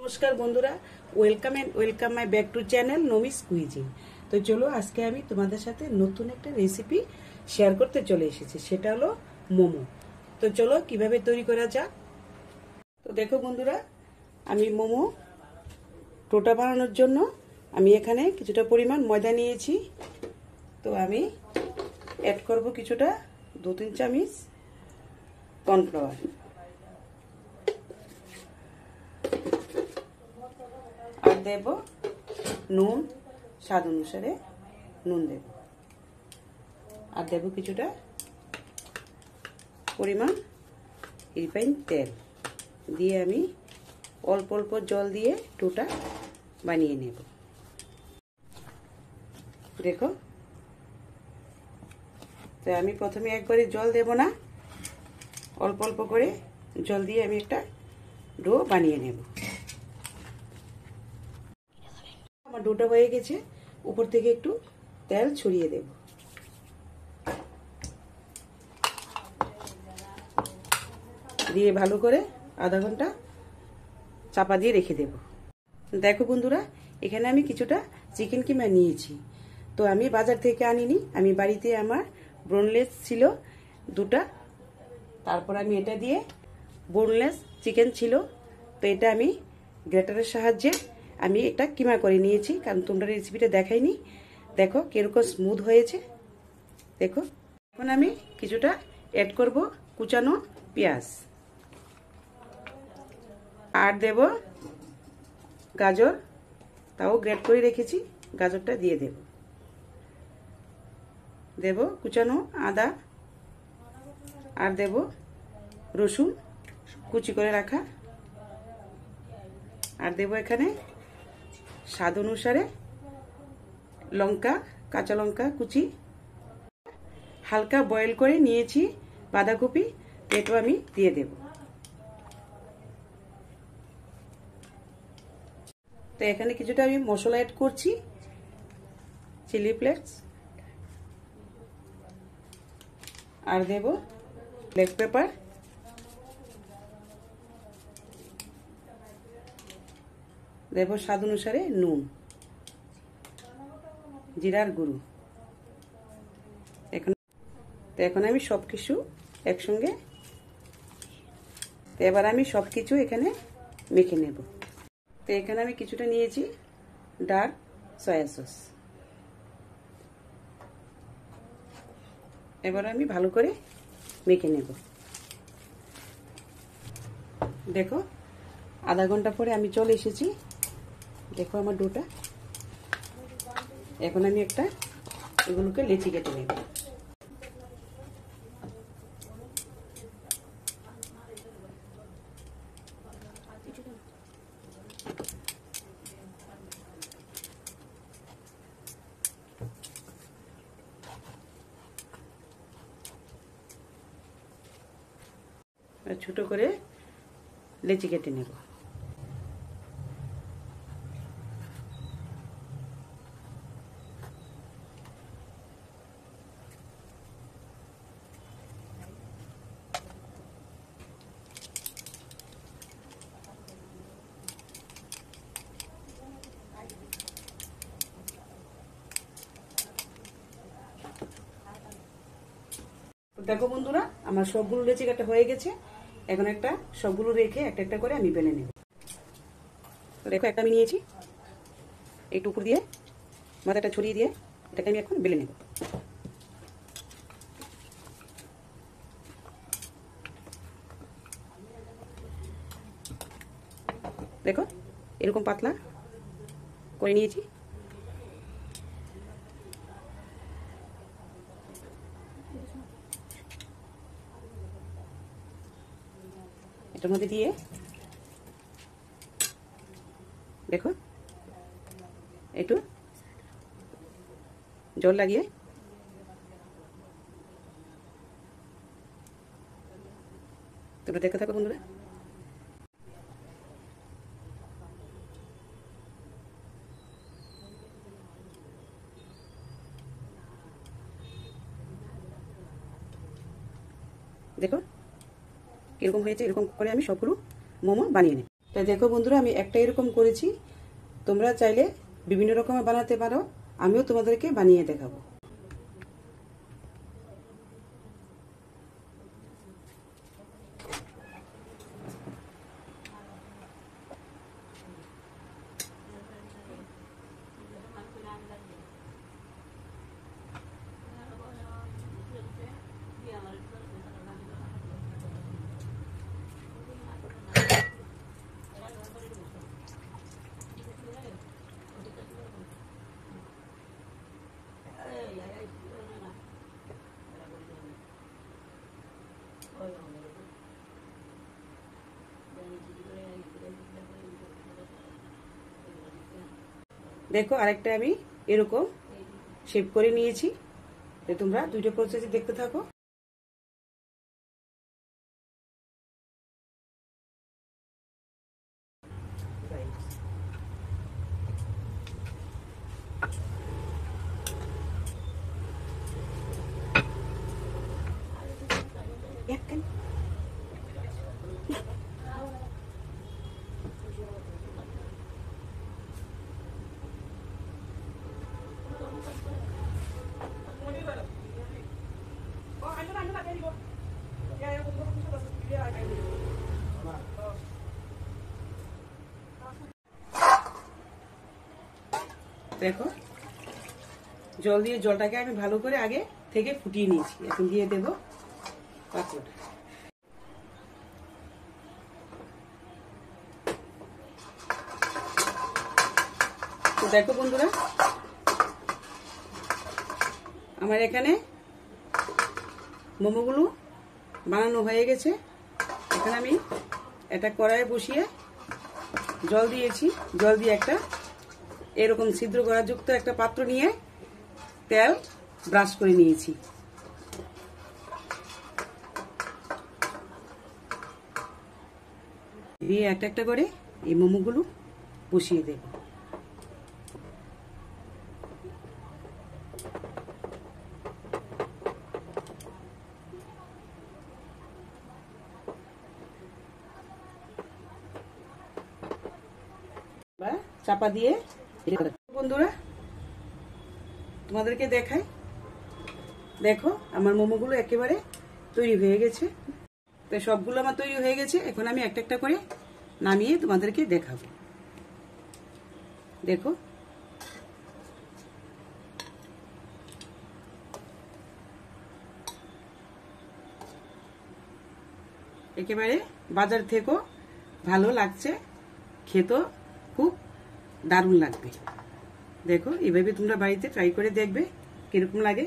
নমস্কার বন্ধুরা, welcome my back to channel Nomi's cuisine. তো চলো, আজকে আমি তোমাদের সাথে নতুন একটা রেসিপি শেয়ার করতে চলে এসেছি, সেটা হলো মোমো। তো চলো কিভাবে তৈরি করা যাক। তো দেখো বন্ধুরা, আমি মোমো টোটা বানানোর জন্য আমি এখানে কিছুটা পরিমাণ ময়দা নিয়েছি। তো আমি অ্যাড করব কিছুটা 2-3 চামচ কর্নফ্লাওয়ার, আর দেব নুন, স্বাদ অনুসারে নুন দেব, আর দেব কিছুটা পরিমাণ রিফাইন তেল দিয়ে আমি অল্প অল্প জল দিয়ে টোটা বানিয়ে নেব। দেখো, তো আমি প্রথমে একবারে জল দেব না, অল্প অল্প করে জল দিয়ে আমি একটা ডো বানিয়ে নেব। আমার ডোটা হয়ে গেছে, উপর থেকে একটু তেল ছড়িয়ে দেব। দিয়ে ভালো করে আধা ঘন্টা চাপা দিয়ে রেখে দেব। দেখো বন্ধুরা, এখানে আমি কিছুটা চিকেন কিমা নিয়েছি। তো আমি বাজার থেকে আনিনি, আমি বাড়িতে আমার বোনলেস ছিল দুটা, তারপর আমি এটা দিয়ে বোনলেস চিকেন ছিল, তো এটা আমি গ্রেটারের সাহায্যে আমি এটা কিমা করে নিয়েছি, কারণ তোমরা রেসিপিটা দেখাইনি। দেখো কিরকম স্মুথ হয়েছে। দেখো, এখন আমি কিছুটা অ্যাড করব কুচানো পেঁয়াজ, আর দেব গাজর, তাও গ্রেট করে রেখেছি, গাজরটা দিয়ে দেব কুচানো আদা, আর দেব রসুন কুচি করে রাখা, আর দেব এখানে স্বাদ অনুসারে লঙ্কা, কাঁচা লঙ্কা কুচি, হালকা বয়েল করে নিয়েছি বাঁধাকপি, এটাও আমি দিয়ে দেব। তো এখানে কিছুটা আমি মশলা অ্যাড করছি, চিলি ফ্লেক্স, আর দেব ব্ল্যাক পেপার, দেব স্বাদ অনুসারে নুন, জিরার গুঁড়ো। এখন আমি সবকিছু একসঙ্গে, তো এবার আমি সবকিছু এখানে মেখে নেব। তো এখানে আমি কিছুটা নিয়েছি ডার্ক সয়া সস। এবার আমি ভালো করে মেখে নেব। দেখো, আধা ঘন্টা পরে আমি চলে এসেছি। দেখো আমার ডোটা, এখন আমি একটা এগুলোকে লেচি কেটে নেব। ছোট করে লেচি কেটে নেব। দেখো বন্ধুরা, আমার সবগুলো লেচি কাটা হয়ে গেছে। এখন একটা সবগুলো রেখে একটা একটা করে আমি বেলে নেব। দেখো, একটা আমি নিয়েছি, একটু উপর দিয়ে মাথাটা ছড়িয়ে দিয়ে এটাকে আমি এখন বেলে নেব। দেখো, এরকম পাতলা করে নিয়েছি। এটার মধ্যে দিয়ে দেখো একটু জল লাগিয়ে তোমরা দেখতে থাকো বন্ধুরা। দেখো কিরকম হয়েছে, এরকম করে আমি সবগুলো মোমো বানিয়ে নেব। তাই দেখো বন্ধুরা, আমি একটা এরকম করেছি, তোমরা চাইলে বিভিন্ন রকমের বানাতে পারো, আমিও তোমাদেরকে বানিয়ে দেখাবো। দেখো আরেকটা আমি এরকম শেপ করে নিয়েছি। তোমরা দুইটা প্রসেসই দেখতে থাকো। দেখো জল দিয়ে, জলটাকে আমি ভালো করে আগে থেকে ফুটিয়ে নিয়েছি। এখন দিয়ে দেবো পাঁপড়। তো দেখো বন্ধুরা, আমার এখানে মোমোগুলো বানানো হয়ে গেছে। এখানে আমি একটা কড়াইয়ে বসিয়ে জল দিয়েছি। জল দিয়ে একটা এরকম ছিদ্র করা যুক্ত একটা পাত্র নিয়ে তেল ব্রাশ করে নিয়েছি। দিয়ে একটা একটা করে এই মোমোগুলো বসিয়ে দেব। চাপা দিয়ে বন্ধুরা তোমাদেরকে দেখাই। দেখো আমার মোমোগুলো একেবারে তৈরি হয়ে গেছে। তো সবগুলো আমার তৈরি হয়ে গেছে। এখন আমি একটা একটা করে নামিয়ে তোমাদেরকে দেখাবো। দেখো একেবারে বাজার থেকেও ভালো লাগছে, খেতেও খুব দারুণ লাগবে। দেখো এভাবে তোমরা বাড়িতে ট্রাই করে দেখবে কিরকম লাগে।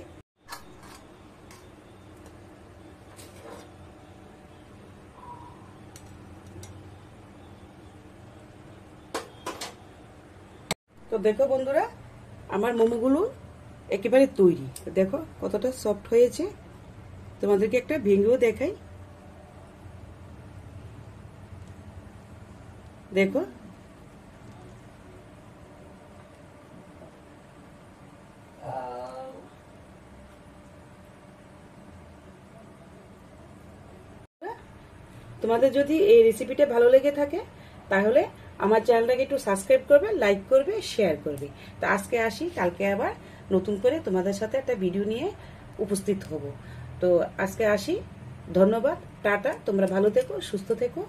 তো দেখো বন্ধুরা, আমার মোমোগুলো একেবারে তৈরি। দেখো কতটা সফট হয়েছে। তোমাদেরকে একটা ভেঙেও দেখাই। দেখো তোমাদের যদি এই রেসিপিটা ভালো লেগে থাকে তাহলে আমার চ্যানেলটাকে একটু সাবস্ক্রাইব করবে, লাইক করবে, শেয়ার করবে। তো আজকে আসি, কালকে আবার নতুন করে তোমাদের সাথে একটা ভিডিও নিয়ে উপস্থিত হব। তো আজকে আসি, ধন্যবাদ, টাটা। তোমরা ভালো থেকো, সুস্থ থেকো।